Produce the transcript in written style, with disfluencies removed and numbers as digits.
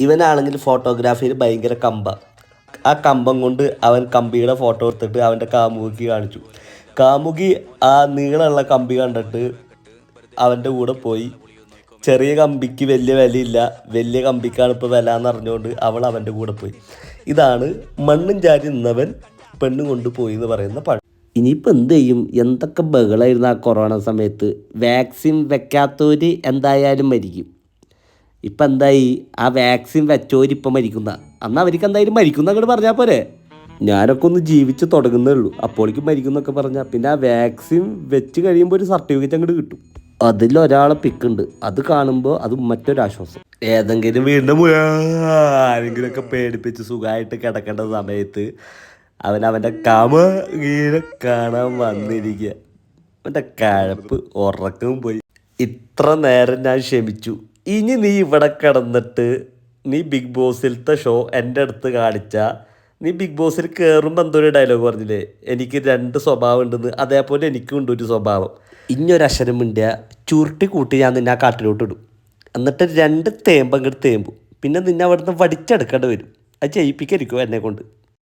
ഇവനാണെങ്കിൽ ഫോട്ടോഗ്രാഫിയിൽ ഭയങ്കര കമ്പ. ആ കമ്പം കൊണ്ട് അവൻ കമ്പിയുടെ ഫോട്ടോ എടുത്തിട്ട് അവൻ്റെ കാമുകിക്ക് കാണിച്ചു. കാമുകി ആ നീളമുള്ള കമ്പി കണ്ടിട്ട് അവൻ്റെ കൂടെ പോയി. ചെറിയ കമ്പിക്ക് വലിയ വിലയില്ല, വലിയ കമ്പിക്കാണ് ഇപ്പോൾ വില എന്ന് അറിഞ്ഞുകൊണ്ട് അവൾ അവൻ്റെ കൂടെ പോയി. ഇതാണ് മണ്ണും ചാരി നിന്നവൻ പെണ്ണും കൊണ്ടുപോയി എന്ന് പറയുന്ന പഴം. ഇനിയിപ്പോൾ എന്ത് ചെയ്യും? എന്തൊക്കെ ബഹളായിരുന്നു ആ കൊറോണ സമയത്ത്. വാക്സിൻ വെക്കാത്തവർ എന്തായാലും മരിക്കും. ഇപ്പം എന്തായി? ആ വാക്സിൻ വെച്ചോരിപ്പം മരിക്കുന്ന. അന്ന് അവർക്ക് എന്തായാലും മരിക്കുന്ന അങ്ങോട്ട് പറഞ്ഞാൽ പോരെ. ഞാനൊക്കെ ഒന്ന് ജീവിച്ച് തുടങ്ങുന്നേ ഉള്ളൂ, അപ്പോഴേക്കും മരിക്കുന്നൊക്കെ പറഞ്ഞാൽ. പിന്നെ ആ വാക്സിൻ വെച്ച് കഴിയുമ്പോൾ ഒരു സർട്ടിഫിക്കറ്റ് അങ്ങോട്ട് കിട്ടും. അതിലൊരാളെ പിക്കുണ്ട്. അത് കാണുമ്പോൾ അത് മറ്റൊരാശ്വാസം. ഏതെങ്കിലും വീണ്ടും ആരെങ്കിലുമൊക്കെ പേടിപ്പിച്ച് സുഖമായിട്ട് കിടക്കേണ്ട സമയത്ത് അവൻ്റെ കാമുകിയെ കാണാൻ വന്നിരിക്കുക. അവൻ്റെ കഴപ്പ് ഉറക്കം പോയി. ഇത്ര നേരം ഞാൻ ക്ഷമിച്ചു. ഇനി നീ ഇവിടെ കിടന്നിട്ട് നീ ബിഗ് ബോസിലത്തെ ഷോ എൻ്റെ അടുത്ത് കാണിച്ചാൽ, നീ ബിഗ് ബോസിൽ കയറുമ്പോൾ എന്തൊരു ഡയലോഗ് പറഞ്ഞില്ലേ, എനിക്ക് 2 സ്വഭാവം ഉണ്ടെന്ന്. അതേപോലെ എനിക്കും ഉണ്ട് ഒരു സ്വഭാവം. ഇനിയൊരക്ഷരം മിണ്ടിയ ചുരുട്ടി കൂട്ടി ഞാൻ നിന്നെ ആ കാട്ടിലോട്ട് ഇടും. എന്നിട്ട് 2 തേമ്പ് അങ്ങോട്ട് തേമ്പും. പിന്നെ നിന്നെ അവിടുന്ന് വടിച്ചെടുക്കേണ്ടി വരും. അത് ചെയ്യിപ്പിക്കായിരിക്കും എന്നെ കൊണ്ട്.